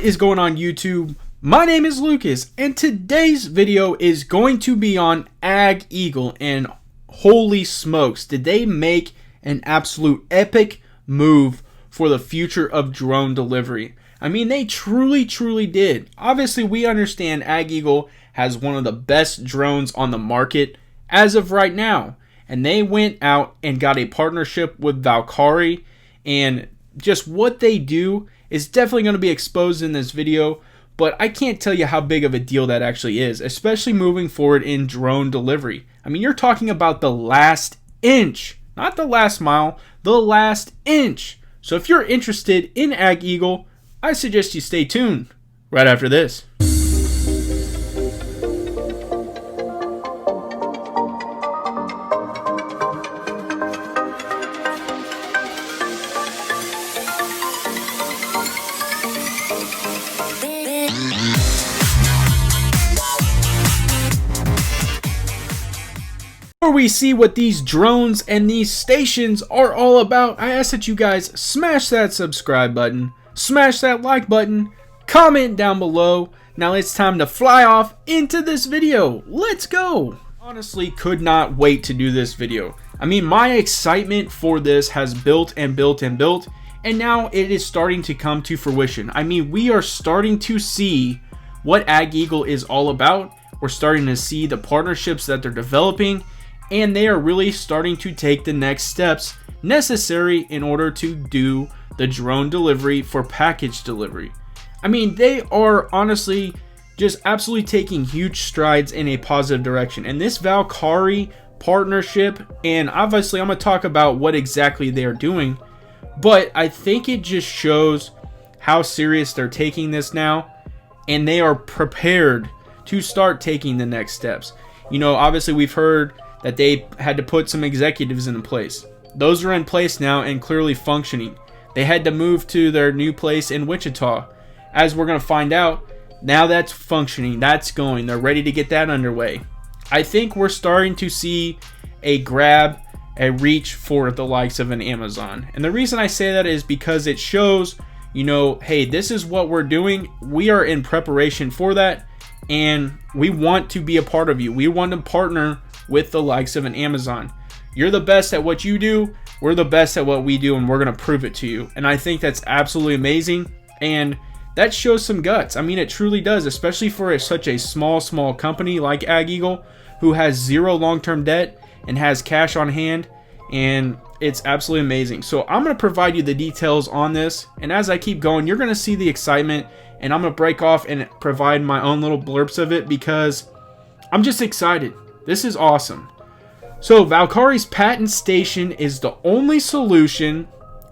is going on YouTube? My name is Lucas, and today's video is going to be on AgEagle, and holy smokes, did they make an absolute epic move for the future of drone delivery. I mean, they truly did. Obviously, we understand AgEagle has one of the best drones on the market as of right now, and they went out and got a partnership with Valkyrie, and just what they do is definitely going to be exposed in this video, but I can't tell you how big of a deal that actually is, especially moving forward in drone delivery. I mean, you're talking about the last inch, not the last mile, the last inch. So if you're interested in AgEagle, I suggest you stay tuned right after this. Before we see what these drones and these stations are all about, I ask that you guys smash that subscribe button, smash that like button, comment down below. Now it's time to fly off into this video. Let's go! Honestly, could not wait to do this video. I mean, my excitement for this has built and built and built, and now it is starting to come to fruition. I mean, we are starting to see what AgEagle is all about. We're starting to see the partnerships that they're developing, and they are really starting to take the next steps necessary in order to do the drone delivery for package delivery. I mean, they are honestly just absolutely taking huge strides in a positive direction. And this Valkyrie partnership, and obviously I'm going to talk about what exactly they are doing, but I think it just shows how serious they're taking this now, and they are prepared to start taking the next steps. You know, obviously we've heard that they had to put some executives in place. Those are in place now and clearly functioning. They had to move to their new place in Wichita. As we're going to find out, now that's functioning, that's going. They're ready to get that underway. I think we're starting to see a reach for the likes of an Amazon. And the reason I say that is because it shows, you know, hey, this is what we're doing. We are in preparation for that, and we want to be a part of you. We want to partner with the likes of an Amazon. You're the best at what you do, we're the best at what we do, and we're going to prove it to you. And I think that's absolutely amazing, and that shows some guts. I mean, it truly does, especially for such a small company like AgEagle, who has zero long-term debt and has cash on hand, and it's absolutely amazing. So I'm going to provide you the details on this, and as I keep going, you're going to see the excitement, and I'm going to break off and provide my own little blurbs of it because I'm just excited. This is awesome. So Valkyrie's patent station is the only solution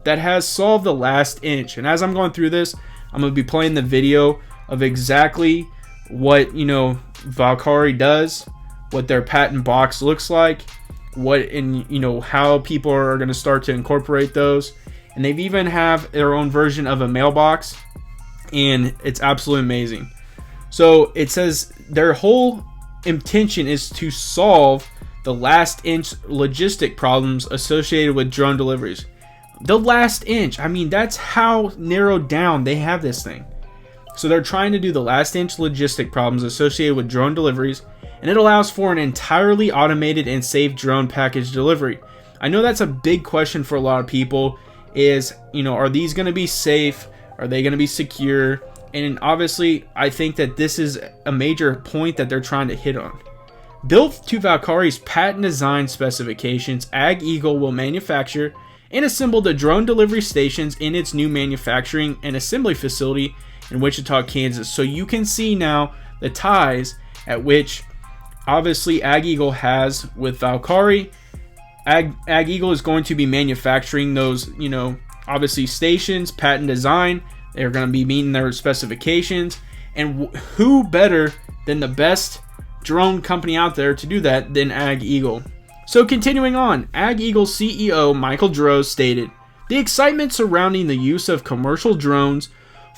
that has solved the last inch. And as I'm going through this, I'm going to be playing the video of exactly what, you know, Valkyrie does, what their patent box looks like, how people are going to start to incorporate those. And they've even have their own version of a mailbox, and it's absolutely amazing. So it says their whole intention is to solve the last inch logistic problems associated with drone deliveries. The last inch, I mean, that's how narrowed down they have this thing. So they're trying to do the last inch logistic problems associated with drone deliveries, and it allows for an entirely automated and safe drone package delivery. I know that's a big question for a lot of people is, you know, are these going to be safe? Are they going to be secure? And obviously, I think that this is a major point that they're trying to hit on. Built to Valkyrie's patent design specifications, AgEagle will manufacture and assemble the drone delivery stations in its new manufacturing and assembly facility in Wichita, Kansas. So you can see now the ties at which obviously AgEagle has with Valkyrie. AgEagle is going to be manufacturing those, you know, obviously stations, patent design. They're going to be meeting their specifications, and who better than the best drone company out there to do that than AgEagle? So continuing on, AgEagle CEO Michael Droz stated, "The excitement surrounding the use of commercial drones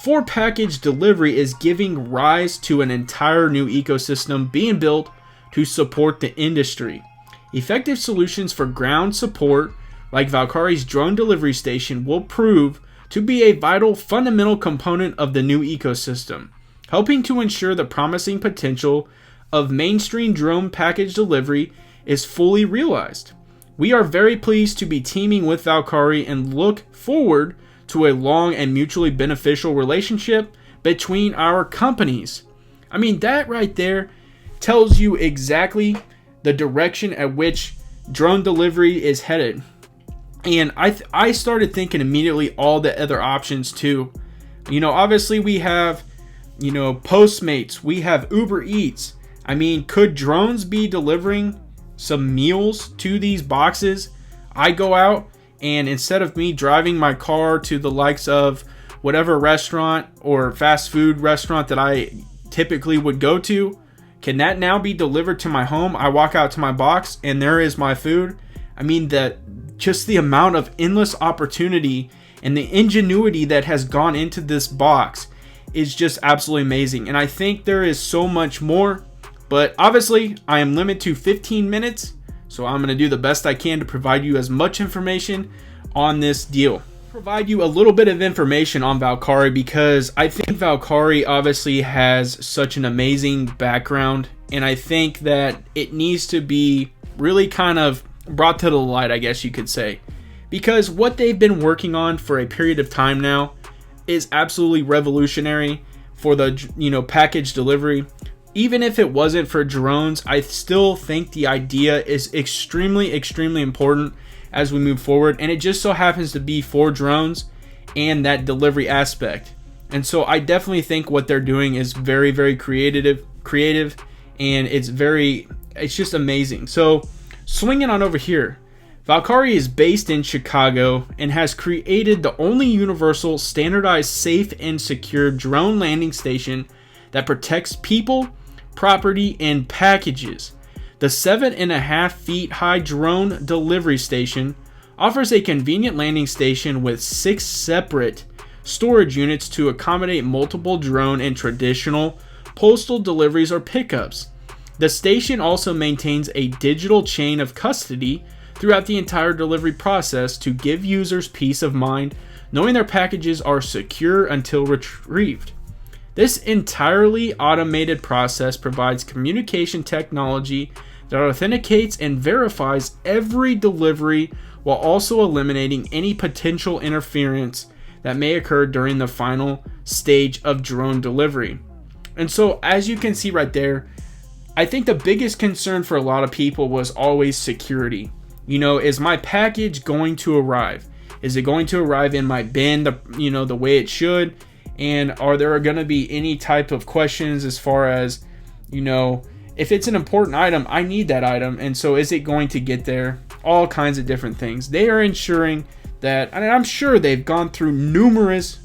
for package delivery is giving rise to an entire new ecosystem being built to support the industry. Effective solutions for ground support like Valkyrie's drone delivery station will prove to be a vital, fundamental component of the new ecosystem, helping to ensure the promising potential of mainstream drone package delivery is fully realized. We are very pleased to be teaming with Valkyrie and look forward to a long and mutually beneficial relationship between our companies. I mean, that right there tells you exactly the direction at which drone delivery is headed. And I started thinking immediately all the other options too. You know, obviously we have, you know, Postmates, we have Uber Eats. I mean, could drones be delivering some meals to these boxes? I go out and instead of me driving my car to the likes of whatever restaurant or fast food restaurant that I typically would go to, can that now be delivered to my home? I walk out to my box and there is my food. I mean, just the amount of endless opportunity and the ingenuity that has gone into this box is just absolutely amazing. And I think there is so much more, but obviously I am limited to 15 minutes. So I'm going to do the best I can to provide you as much information on this deal. Provide you a little bit of information on Valkyrie because I think Valkyrie obviously has such an amazing background, and I think that it needs to be really kind of brought to the light, I guess you could say, because what they've been working on for a period of time now is absolutely revolutionary for the, you know, package delivery. Even if it wasn't for drones, I still think the idea is extremely important as we move forward, and it just so happens to be for drones and that delivery aspect. And so I definitely think what they're doing is very creative, and it's just amazing. So swinging on over here, Valkyrie is based in Chicago and has created the only universal, standardized, safe, and secure drone landing station that protects people, property, and packages. The 7.5 feet high drone delivery station offers a convenient landing station with 6 separate storage units to accommodate multiple drone and traditional postal deliveries or pickups. The station also maintains a digital chain of custody throughout the entire delivery process to give users peace of mind knowing their packages are secure until retrieved. This entirely automated process provides communication technology that authenticates and verifies every delivery while also eliminating any potential interference that may occur during the final stage of drone delivery. And so, as you can see right there, I think the biggest concern for a lot of people was always security. You know, is my package going to arrive? Is it going to arrive in my bin, the way it should? And are there going to be any type of questions as far as, you know, if it's an important item, I need that item. And so is it going to get there? All kinds of different things. They are ensuring that, and I'm sure they've gone through numerous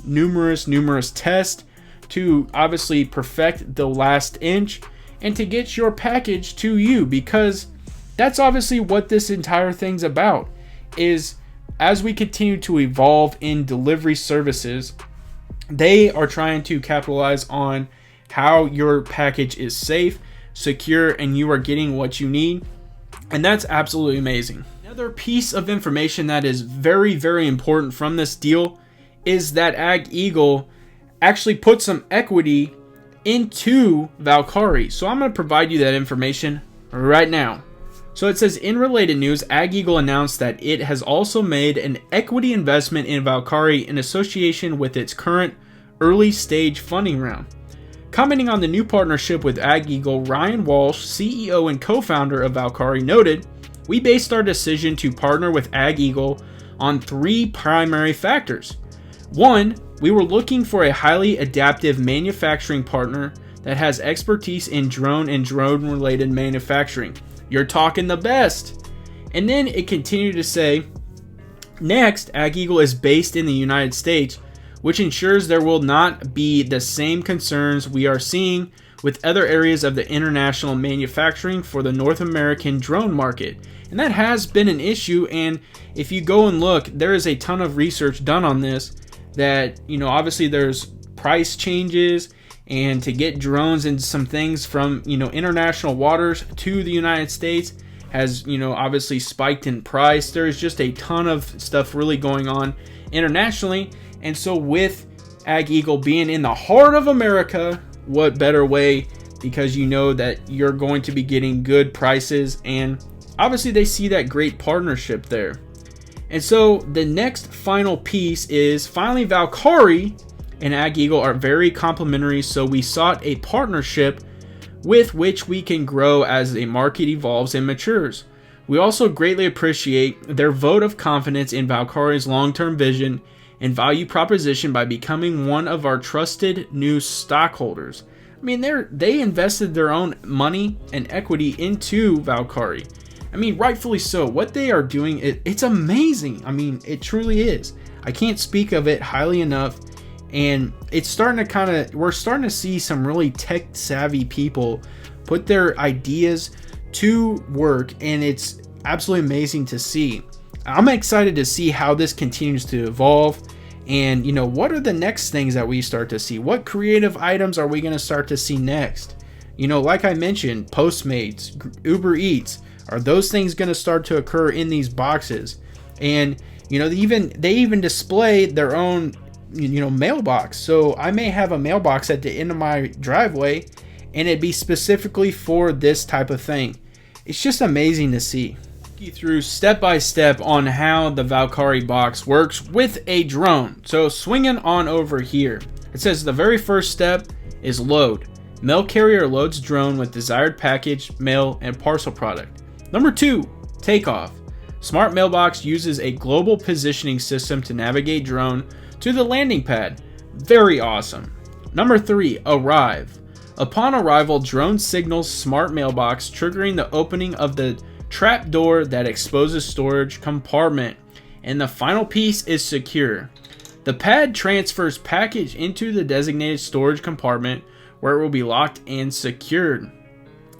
tests to obviously perfect the last inch and to get your package to you, because that's obviously what this entire thing's about. Is as we continue to evolve in delivery services, they are trying to capitalize on how your package is safe, secure, and you are getting what you need. And that's absolutely amazing. Another piece of information that is very important from this deal is that AgEagle actually put some equity into Valkyrie. So I'm going to provide you that information right now. So it says, in related news, AgEagle announced that it has also made an equity investment in Valkyrie in association with its current early stage funding round. Commenting on the new partnership with AgEagle, Ryan Walsh, CEO and co-founder of Valkyrie, noted, "We based our decision to partner with AgEagle on 3 primary factors. 1, we were looking for a highly adaptive manufacturing partner that has expertise in drone and drone-related manufacturing." You're talking the best. And then it continued to say, next, AgEagle is based in the United States, which ensures there will not be the same concerns we are seeing with other areas of the international manufacturing for the North American drone market. And that has been an issue, and if you go and look, there is a ton of research done on this that, you know, obviously there's price changes, and to get drones and some things from, you know, international waters to the United States has, you know, obviously spiked in price. There's just a ton of stuff really going on internationally, And so with AgEagle being in the heart of America, what better way, because you know that you're going to be getting good prices, and obviously they see that great partnership there. And so the next final piece is finally Valkari and AgEagle are very complementary, so we sought a partnership with which we can grow as the market evolves and matures. We also greatly appreciate their vote of confidence in Valkari's long-term vision and value proposition by becoming one of our trusted new stockholders. I mean, they invested their own money and equity into Valkari. I mean, rightfully so. What they are doing, it's amazing. I mean, it truly is. I can't speak of it highly enough. And it's starting to we're starting to see some really tech savvy people put their ideas to work, and it's absolutely amazing to see. I'm excited to see how this continues to evolve, and you know, what are the next things that we start to see? What creative items are we going to start to see next? You know, like I mentioned, Postmates, Uber Eats, are those things going to start to occur in these boxes? And you know, they even display their own, you know, mailbox. So I may have a mailbox at the end of my driveway and it'd be specifically for this type of thing. It's just amazing to see. You through step by step on how the Valkari box works with a drone. So swinging on over here, it says the very first step is load. Mail carrier loads drone with desired package, mail, and parcel product. Number 2, takeoff. Smart mailbox uses a global positioning system to navigate drone to the landing pad. Very awesome. Number 3, arrive. Upon arrival, drone signals smart mailbox, triggering the opening of the trap door that exposes storage compartment. And the final piece is secure. The pad transfers package into the designated storage compartment where it will be locked and secured.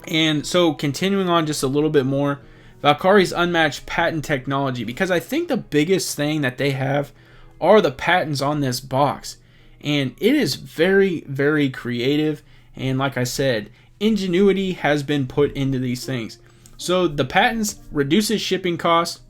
And so continuing on just a little bit more, Valkari's unmatched patent technology, because I think the biggest thing that they have are the patents on this box, and it is very, very creative. And like I said, ingenuity has been put into these things. So the patents reduces shipping costs,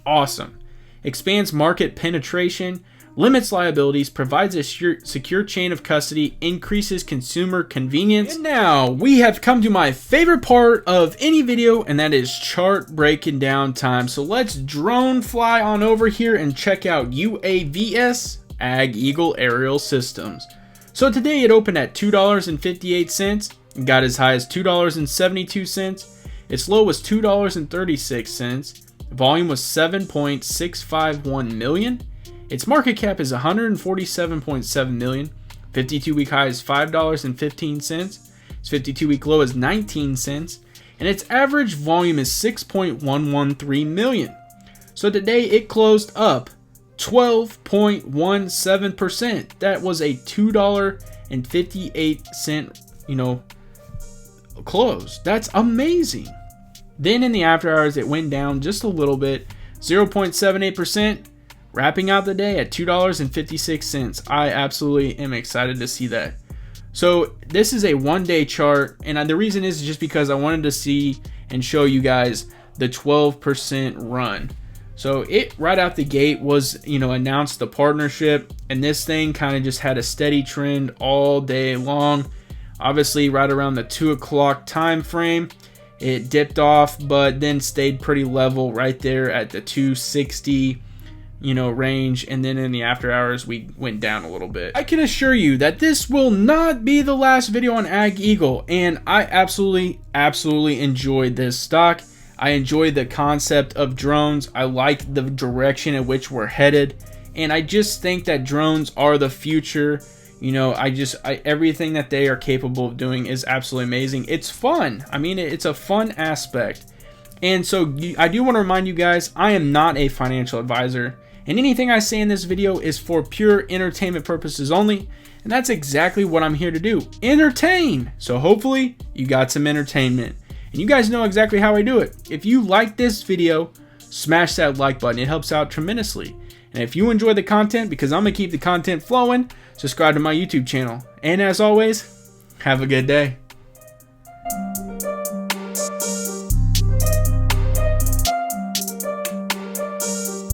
awesome, expands market penetration, limits liabilities, provides a secure chain of custody, increases consumer convenience. And now we have come to my favorite part of any video, and that is chart breaking down time. So let's drone fly on over here and check out UAVS AgEagle Aerial Systems. So today it opened at $2.58, got as high as $2.72. Its low was $2.36. Volume was 7.651 million. Its market cap is 147.7 million. 52-week high is $5.15. Its 52-week low is 19 cents. And its average volume is 6.113 million. So today it closed up 12.17%. That was a $2.58, close. That's amazing. Then in the after hours, it went down just a little bit, 0.78%, wrapping out the day at $2.56. I absolutely am excited to see that. So this is a one-day chart, and the reason is just because I wanted to see and show you guys the 12% run. So it right out the gate was, announced the partnership, and this thing kind of just had a steady trend all day long. Obviously right around the 2 o'clock time frame, it dipped off, but then stayed pretty level right there at the 260 range, and then in the after hours we went down a little bit. I can assure you that this will not be the last video on AgEagle, and I absolutely enjoyed this stock. I enjoy the concept of drones. I like the direction in which we're headed, and I just think that drones are the future. Everything that they are capable of doing is absolutely amazing. It's fun. I mean, it's a fun aspect. And so I do want to remind you guys, I am not a financial advisor, and anything I say in this video is for pure entertainment purposes only, and that's exactly what I'm here to do, entertain. So hopefully you got some entertainment, and you guys know exactly how I do it. If you like this video, smash that like button. It helps out tremendously. And if you enjoy the content, because I'm going to keep the content flowing, subscribe to my YouTube channel. And as always, have a good day.